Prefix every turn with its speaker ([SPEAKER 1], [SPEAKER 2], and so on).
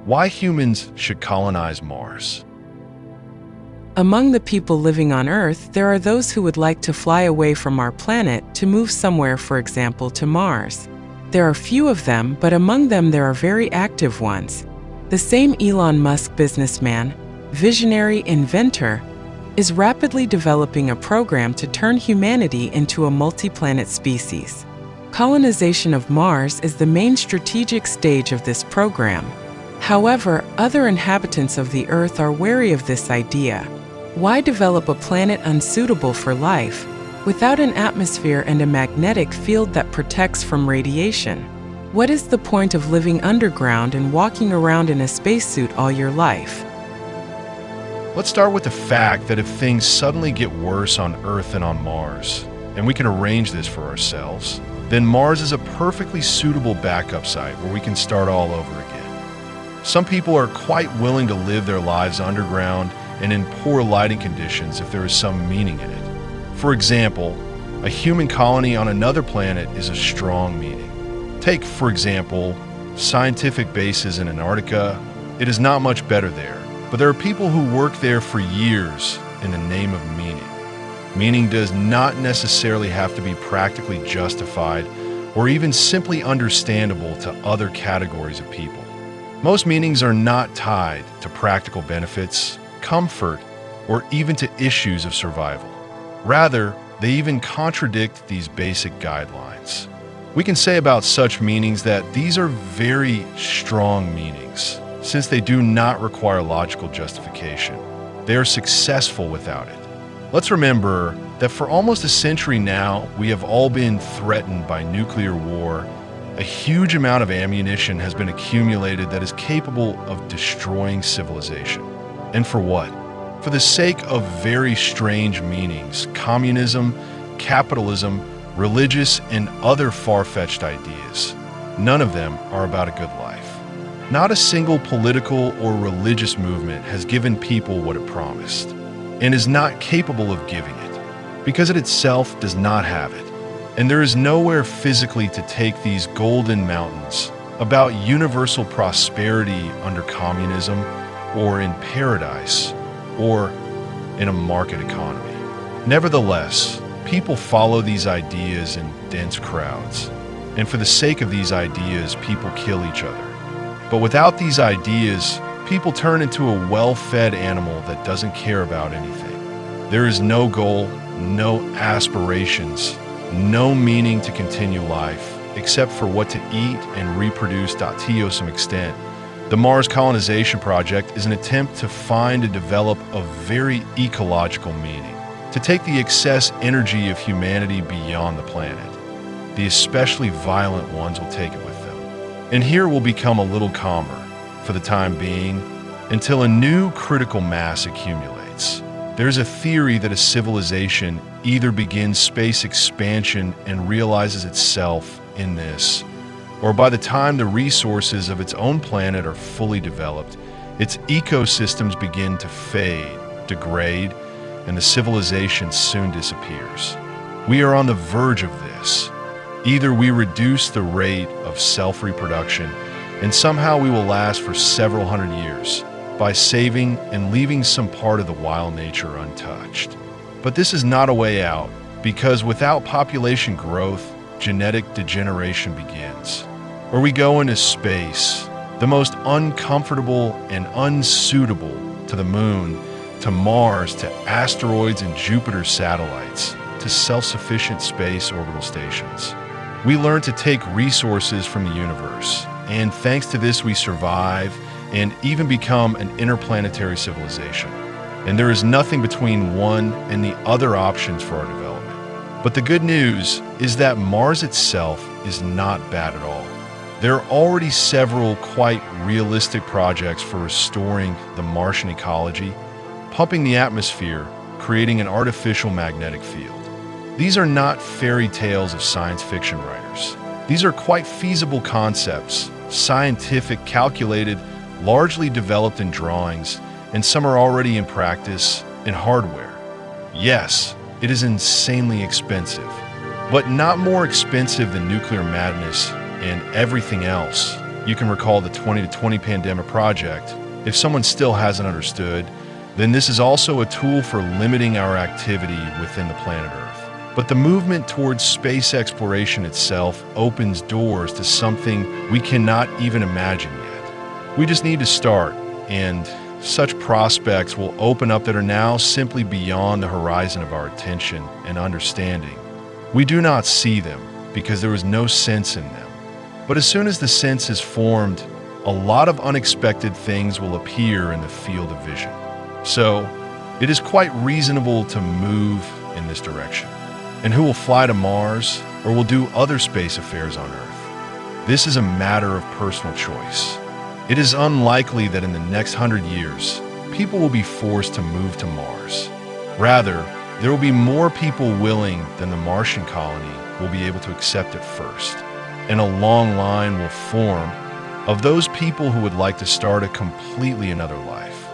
[SPEAKER 1] Why humans should colonize Mars.
[SPEAKER 2] Among the people living on Earth, there are those who would like to fly away from our planet to move somewhere, for example, to Mars. There are few of them, but among them there are very active ones. The same Elon Musk businessman, visionary inventor, is rapidly developing a program to turn humanity into a multi-planet species. Colonization of Mars is the main strategic stage of this program. However, other inhabitants of the Earth are wary of this idea. Why develop a planet unsuitable for life, without an atmosphere and a magnetic field that protects from radiation? What is the point of living underground and walking around in a spacesuit all your life?
[SPEAKER 1] Let's start with the fact that if things suddenly get worse on Earth than on Mars, and we can arrange this for ourselves, then Mars is a perfectly suitable backup site where we can start all over again. Some people are quite willing to live their lives underground and in poor lighting conditions if there is some meaning in it. For example, a human colony on another planet is a strong meaning. Take, for example, scientific bases in Antarctica. It is not much better there, but there are people who work there for years in the name of meaning. Meaning does not necessarily have to be practically justified or even simply understandable to other categories of people. Most meanings are not tied to practical benefits, comfort, or even to issues of survival. Rather, they even contradict these basic guidelines. We can say about such meanings that these are very strong meanings, since they do not require logical justification. They are successful without it. Let's remember that for almost a century now, we have all been threatened by nuclear war. A huge amount of ammunition has been accumulated that is capable of destroying civilization. And for what? For the sake of very strange meanings, communism, capitalism, religious, and other far-fetched ideas. None of them are about a good life. Not a single political or religious movement has given people what it promised, and is not capable of giving it, because it itself does not have it. And there is nowhere physically to take these golden mountains about universal prosperity under communism, or in paradise, or in a market economy. Nevertheless, people follow these ideas in dense crowds, and for the sake of these ideas, people kill each other. But without these ideas, people turn into a well-fed animal that doesn't care about anything. There is no goal, no aspirations, no meaning to continue life, except for what to eat and reproduce to some extent. The Mars colonization project is an attempt to find and develop a very ecological meaning, to take the excess energy of humanity beyond the planet. The especially violent ones will take it with them. And here will become a little calmer, for the time being, until a new critical mass accumulates. There's a theory that a civilization either begins space expansion and realizes itself in this, or by the time the resources of its own planet are fully developed, its ecosystems begin to fade, degrade, and the civilization soon disappears. We are on the verge of this. Either we reduce the rate of self-reproduction, and somehow we will last for several hundred years, by saving and leaving some part of the wild nature untouched. But this is not a way out, because without population growth, genetic degeneration begins. Or we go into space, the most uncomfortable and unsuitable, to the moon, to Mars, to asteroids and Jupiter satellites, to self-sufficient space orbital stations. We learn to take resources from the universe, and thanks to this we survive and even become an interplanetary civilization. And there is nothing between one and the other options for our development. But the good news is that Mars itself is not bad at all. There are already several quite realistic projects for restoring the Martian ecology, pumping the atmosphere, creating an artificial magnetic field. These are not fairy tales of science fiction writers. These are quite feasible concepts, scientific, calculated, largely developed in drawings, and some are already in practice in hardware. Yes, it is insanely expensive, but not more expensive than nuclear madness and everything else. You can recall the 2020 pandemic project. If someone still hasn't understood, then this is also a tool for limiting our activity within the planet Earth. But the movement towards space exploration itself opens doors to something we cannot even imagine yet. We just need to start, and such prospects will open up that are now simply beyond the horizon of our attention and understanding. We do not see them because there is no sense in them. But as soon as the sense is formed, a lot of unexpected things will appear in the field of vision. So, it is quite reasonable to move in this direction. And who will fly to Mars or will do other space affairs on Earth? This is a matter of personal choice. It is unlikely that in the next 100 years, people will be forced to move to Mars. Rather, there will be more people willing than the Martian colony will be able to accept it first. And a long line will form of those people who would like to start a completely another life.